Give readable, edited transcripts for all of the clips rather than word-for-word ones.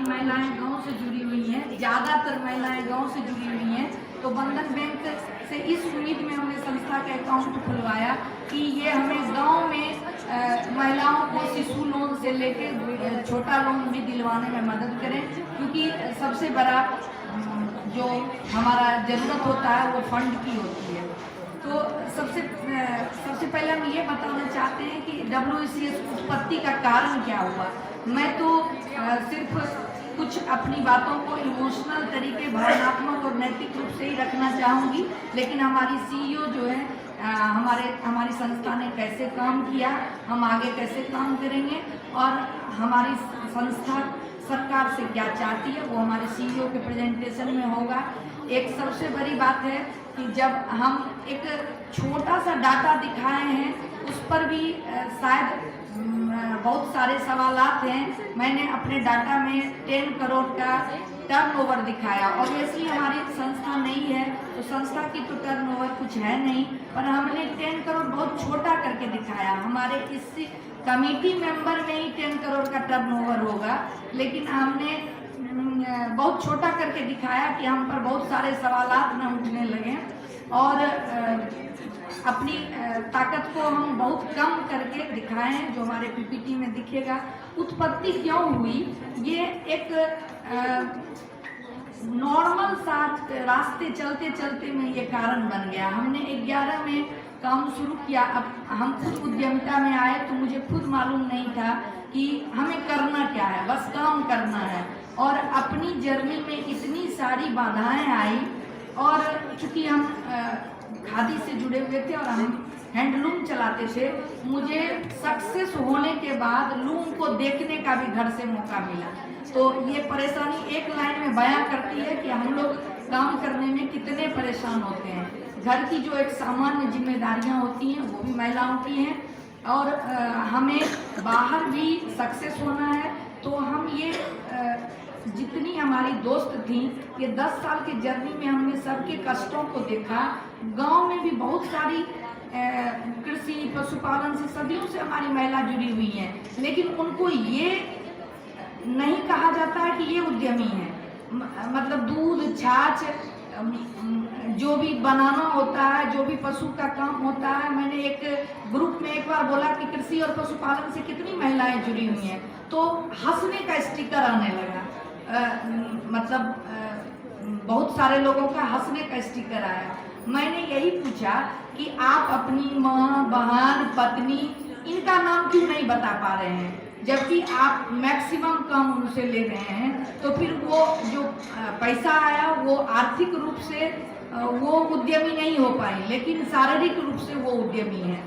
महिलाएं गांव से जुड़ी हुई हैं, ज़्यादातर महिलाएं गांव से जुड़ी हुई हैं। तो बंधन बैंक से इस उम्मीद में हमने संस्था का अकाउंट खुलवाया कि ये हमें गांव में महिलाओं को शिशु लोन से लेके छोटा लोन भी दिलवाने में मदद करें, क्योंकि सबसे बड़ा जो हमारा ज़रूरत होता है वो फंड की होती है। तो सबसे पहले हम ये बताना चाहते हैं कि WCS उत्पत्ति का कारण क्या हुआ। मैं तो सिर्फ कुछ अपनी बातों को इमोशनल तरीके, भावनात्मक और नैतिक रूप से ही रखना चाहूँगी, लेकिन हमारी CEO जो है हमारी संस्था ने कैसे काम किया, हम आगे कैसे काम करेंगे और हमारी संस्था सरकार से क्या चाहती है वो हमारे CEO के प्रेजेंटेशन में होगा। एक सबसे बड़ी बात है कि जब हम एक छोटा सा डाटा दिखाए हैं उस पर भी शायद बहुत सारे सवालात हैं। मैंने अपने डाटा में 10 करोड़ का टर्नओवर दिखाया। ऑब्वियसली हमारी संस्था नहीं है तो संस्था की तो टर्नओवर कुछ है नहीं, पर हमने 10 करोड़ बहुत छोटा करके दिखाया। हमारे इस कमेटी मेंबर में ही 10 करोड़ का टर्नओवर होगा, लेकिन हमने बहुत छोटा करके दिखाया कि हम पर बहुत सारे सवालात न उठने लगे और अपनी ताकत को हम बहुत कम करके दिखाए हैं, जो हमारे PPT में दिखेगा। उत्पत्ति क्यों हुई, ये एक नॉर्मल सा रास्ते चलते चलते में ये कारण बन गया। हमने 11 में काम शुरू किया। अब हम खुद उद्यमिता में आए तो मुझे खुद मालूम नहीं था कि हमें करना क्या है, बस काम करना है। और अपनी जर्नी में इतनी सारी बाधाएं आई और चूँकि हम खादी से जुड़े हुए थे और हम हैंडलूम चलाते थे, मुझे सक्सेस होने के बाद लूम को देखने का भी घर से मौका मिला। तो ये परेशानी एक लाइन में बयां करती है कि हम लोग काम करने में कितने परेशान होते हैं। घर की जो एक सामान्य जिम्मेदारियां होती हैं वो भी महिलाओं की हैं और हमें बाहर भी सक्सेस होना है। तो हम ये जितनी हमारी दोस्त थी, ये 10 साल के जर्नी में हमने सबके कष्टों को देखा। गांव में भी बहुत सारी कृषि पशुपालन से सदियों से हमारी महिला जुड़ी हुई हैं, लेकिन उनको ये नहीं कहा जाता है कि ये उद्यमी है। मतलब दूध, छाछ, जो भी बनाना होता है, जो भी पशु का काम होता है। मैंने एक ग्रुप में एक बार बोला कि कृषि और पशुपालन से कितनी महिलाएं जुड़ी हुई हैं, तो हंसने का स्टिकर आने लगा। बहुत सारे लोगों का हंसने का स्टिकर आया। मैंने यही पूछा कि आप अपनी माँ, बहन, पत्नी, इनका नाम क्यों नहीं बता पा रहे हैं, जबकि आप मैक्सिमम काम उनसे ले रहे हैं। तो फिर वो जो पैसा आया वो आर्थिक रूप से वो उद्यमी नहीं हो पाए, लेकिन शारीरिक रूप से वो उद्यमी है।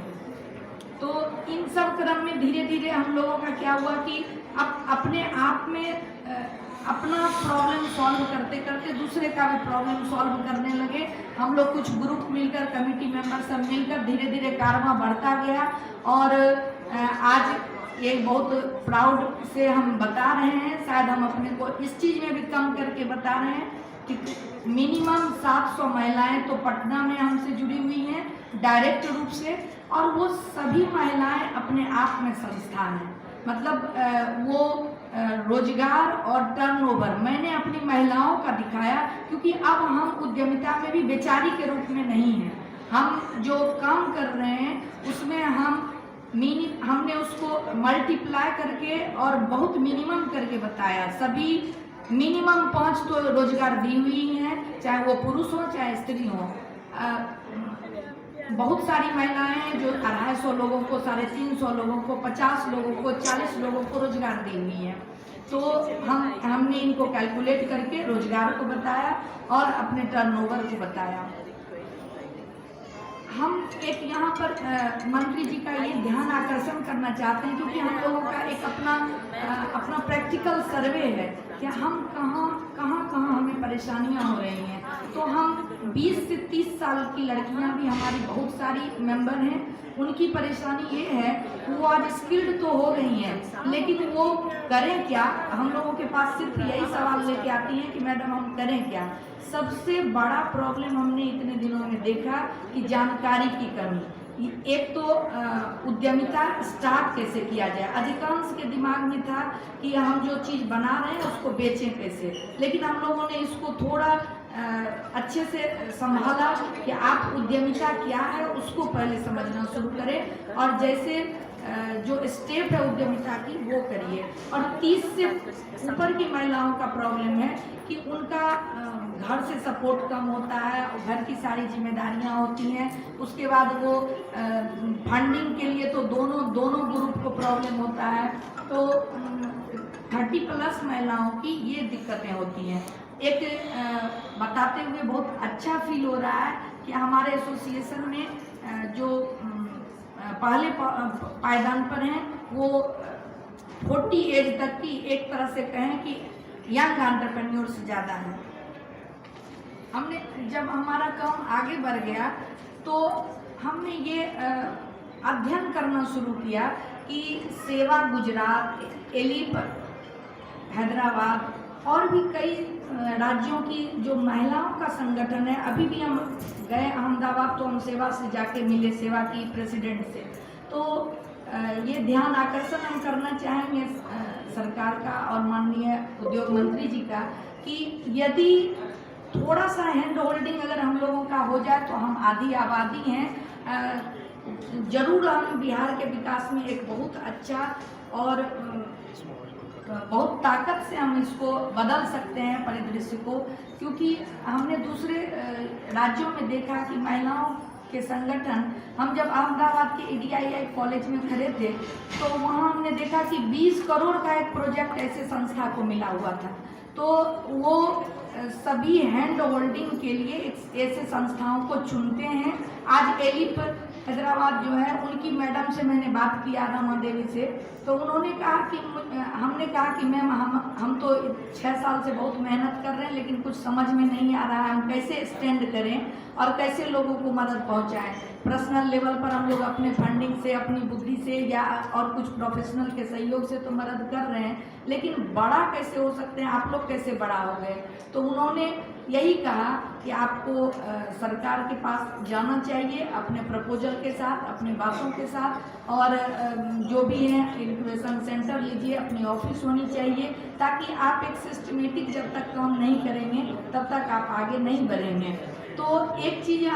तो इन सब क्रम में धीरे धीरे हम लोगों का क्या हुआ कि अपने आप में अपना प्रॉब्लम सॉल्व करते करते दूसरे का भी प्रॉब्लम सॉल्व करने लगे। हम लोग कुछ ग्रुप मिलकर, कमेटी मेंबर सब मिलकर धीरे धीरे कारवा बढ़ता गया और आज ये बहुत प्राउड से हम बता रहे हैं, शायद हम अपने को इस चीज़ में भी कम करके बता रहे हैं कि मिनिमम 700 महिलाएं तो पटना में हमसे जुड़ी हुई हैं डायरेक्ट रूप से, और वो सभी महिलाएं अपने आप में संस्था हैं। मतलब वो रोजगार और टर्नओवर मैंने अपनी महिलाओं का दिखाया, क्योंकि अब हम उद्यमिता में भी बेचारी के रूप में नहीं हैं। हम जो काम कर रहे हैं उसमें हमने उसको मल्टीप्लाई करके और बहुत मिनिमम करके बताया। सभी मिनिमम 5 तो रोजगार दी हुई हैं, चाहे वो पुरुष हो चाहे स्त्री हो। बहुत सारी महिलाएं हैं जो 250 लोगों को, 350 लोगों को, 50 लोगों को, 40 लोगों को रोजगार दी हुई है। तो हमने इनको कैलकुलेट करके रोजगार को बताया और अपने टर्नओवर को बताया। हम एक यहाँ पर मंत्री जी का ये ध्यान आकर्षण करना चाहते हैं, क्योंकि हम लोगों का एक अपना प्रैक्टिकल सर्वे है कि हम कहाँ हमें परेशानियाँ हो रही हैं। तो हम 20 से 30 साल की लड़कियाँ भी हमारी बहुत सारी मेंबर हैं, उनकी परेशानी ये है वो आज स्किल्ड तो हो गई हैं, लेकिन वो करें क्या। हम लोगों के पास सिर्फ यही सवाल लेके आती हैं कि मैडम हम करें क्या। सबसे बड़ा प्रॉब्लम हमने इतने दिनों में देखा कि जानकारी की कमी। एक तो उद्यमिता स्टार्ट कैसे किया जाए। अधिकांश के दिमाग में था कि हम जो चीज़ बना रहे हैं उसको बेचें कैसे, लेकिन हम लोगों ने इसको थोड़ा अच्छे से संभाला कि आप उद्यमिता क्या है उसको पहले समझना शुरू करें, और जैसे जो स्टेप है उद्यमिता की वो करिए। और 30 से ऊपर की महिलाओं का प्रॉब्लम है कि उनका घर से सपोर्ट कम होता है, घर की सारी जिम्मेदारियां होती हैं, उसके बाद वो फंडिंग के लिए तो दोनों ग्रुप को प्रॉब्लम होता है। तो 30+ महिलाओं की ये दिक्कतें होती हैं। एक बताते हुए बहुत अच्छा फील हो रहा है कि हमारे एसोसिएशन में जो पहले पायदान पर हैं वो 40 एज तक की, एक तरह से कहें कि यंग एंटरप्रेन्योर्स ज़्यादा हैं। हमने जब हमारा काम आगे बढ़ गया तो हमने ये अध्ययन करना शुरू किया कि सेवा गुजरात, एलिप हैदराबाद और भी कई राज्यों की जो महिलाओं का संगठन है, अभी भी हम गए अहमदाबाद तो हम सेवा से जाके मिले, सेवा की प्रेसिडेंट से। तो ये ध्यान आकर्षण हम करना चाहेंगे सरकार का और माननीय उद्योग मंत्री जी का कि यदि थोड़ा सा हैंड होल्डिंग अगर हम लोगों का हो जाए तो हम आधी आबादी हैं, जरूर हम बिहार के विकास में एक बहुत अच्छा और बहुत ताकत से हम इसको बदल सकते हैं परिदृश्य को। क्योंकि हमने दूसरे राज्यों में देखा कि महिलाओं के संगठन, हम जब अहमदाबाद के EDII कॉलेज में खड़े थे तो वहाँ हमने देखा कि 20 करोड़ का एक प्रोजेक्ट ऐसे संस्था को मिला हुआ था। तो वो सभी हैंड होल्डिंग के लिए ऐसे संस्थाओं को चुनते हैं। आज एलिप हैदराबाद जो है उनकी मैडम से मैंने बात किया, रमा देवी से, तो उन्होंने कहा कि हमने कहा कि मैम हम तो 6 साल से बहुत मेहनत कर रहे हैं लेकिन कुछ समझ में नहीं आ रहा है हम कैसे स्टैंड करें और कैसे लोगों को मदद पहुंचाएं। पर्सनल लेवल पर हम लोग अपने फंडिंग से, अपनी बुद्धि से या और कुछ प्रोफेशनल के सहयोग से तो मदद कर रहे हैं, लेकिन बड़ा कैसे हो सकते हैं, आप लोग कैसे बड़ा हो गए। तो उन्होंने यही कहा कि आपको सरकार के पास जाना चाहिए अपने प्रपोजल के साथ, अपनी बातों के साथ, और जो भी है इंक्यूबेशन सेंटर लीजिए, अपनी ऑफिस होनी चाहिए, ताकि आप एक सिस्टमेटिक जब तक काम नहीं करेंगे तब तक आप आगे नहीं बढ़ेंगे। तो एक चीज़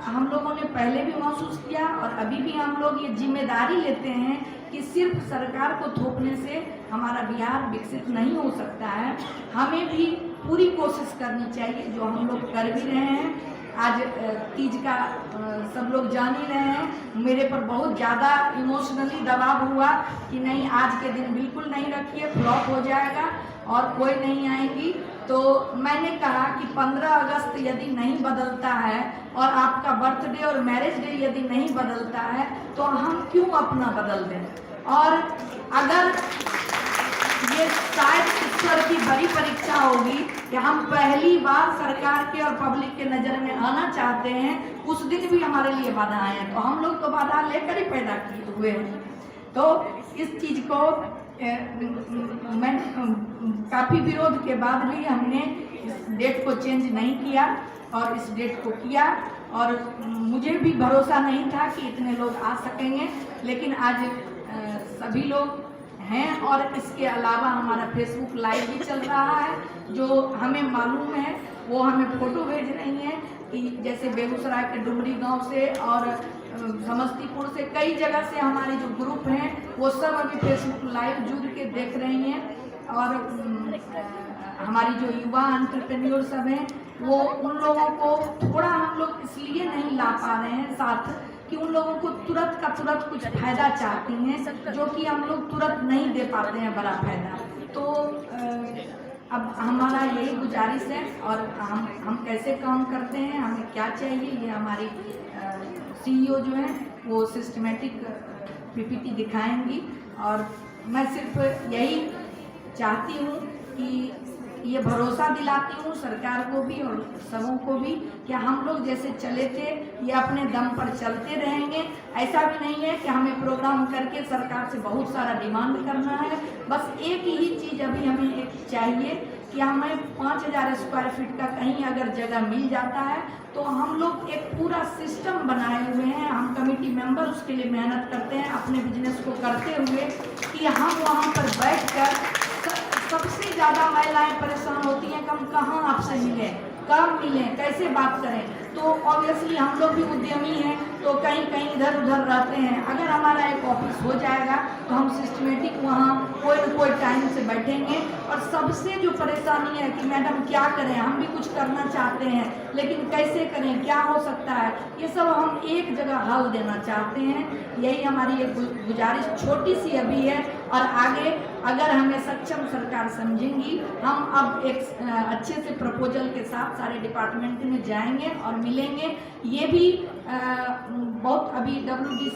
हम लोगों ने पहले भी महसूस किया और अभी भी हम लोग ये जिम्मेदारी लेते हैं कि सिर्फ सरकार को थोपने से हमारा बिहार विकसित नहीं हो सकता है, हमें भी पूरी कोशिश करनी चाहिए, जो हम लोग कर भी रहे हैं। आज तीज का सब लोग जान ही रहे हैं, मेरे पर बहुत ज़्यादा इमोशनली दबाव हुआ कि नहीं आज के दिन बिल्कुल नहीं रखिए, फ्लॉप हो जाएगा और कोई नहीं आएंगी। तो मैंने कहा कि 15 अगस्त यदि नहीं बदलता है और आपका बर्थडे और मैरिज डे यदि नहीं बदलता है तो हम क्यों अपना बदल दें। और अगर ये शायद ईश्वर की बड़ी परीक्षा होगी कि हम पहली बार सरकार के और पब्लिक के नज़र में आना चाहते हैं, उस दिन भी हमारे लिए बाधाएं हैं, तो हम लोग तो बाधा लेकर ही पैदा किए हुए हैं। तो इस चीज़ को मैं काफ़ी विरोध के बाद भी हमने इस डेट को चेंज नहीं किया और इस डेट को किया, और मुझे भी भरोसा नहीं था कि इतने लोग आ सकेंगे, लेकिन आज सभी लोग हैं। और इसके अलावा हमारा फेसबुक लाइव भी चल रहा है, जो हमें मालूम है वो हमें फ़ोटो भेज रही हैं कि जैसे बेगूसराय के डुमरी गांव से और समस्तीपुर से कई जगह से हमारे जो ग्रुप हैं वो सब अभी फेसबुक लाइव जुड़ के देख रही हैं। और हमारी जो युवा एंटरप्रेन्योर सब हैं वो उन लोगों को थोड़ा हम लोग इसलिए नहीं ला पा रहे हैं साथ कि उन लोगों को तुरंत का तुरंत कुछ फ़ायदा चाहती हैं, जो कि हम लोग तुरंत नहीं दे पाते हैं बड़ा फ़ायदा। तो अब हमारा यही गुजारिश है, और हम कैसे काम करते हैं, हमें क्या चाहिए, ये हमारी CEO जो है वो सिस्टमेटिक PPT दिखाएंगी। और मैं सिर्फ यही चाहती हूँ कि ये भरोसा दिलाती हूँ सरकार को भी और सबों को भी कि हम लोग जैसे चले थे ये अपने दम पर चलते रहेंगे। ऐसा भी नहीं है कि हमें प्रोग्राम करके सरकार से बहुत सारा डिमांड करना है, बस एक ही चीज़ अभी हमें एक चाहिए कि हमें 5000 स्क्वायर फीट का कहीं अगर जगह मिल जाता है तो हम लोग एक पूरा सिस्टम बनाए हुए हैं, हम कमेटी मेंबर उसके लिए मेहनत करते हैं अपने बिजनेस को करते हुए कि हम वहाँ पर बैठकर सबसे ज़्यादा महिलाएं परेशान होती हैं कि हम कहाँ आपसे मिलें, कब मिलें, कैसे बात करें। तो ऑब्वियसली हम लोग भी उद्यमी हैं तो कहीं कहीं इधर उधर रहते हैं। अगर हमारा एक ऑफिस हो जाएगा तो हम सिस्टमेटिक वहाँ कोई न कोई टाइम से बैठेंगे। और सबसे जो परेशानी है कि मैडम क्या करें, हम भी कुछ करना चाहते हैं लेकिन कैसे करें, क्या हो सकता है, ये सब हम एक जगह हल देना चाहते हैं। यही हमारी एक गुजारिश छोटी सी अभी है और आगे अगर हमें सक्षम सरकार समझेंगी, हम अब एक अच्छे से प्रपोजल के साथ सारे डिपार्टमेंट में जाएंगे और मिलेंगे। ये भी बहुत अभी WDC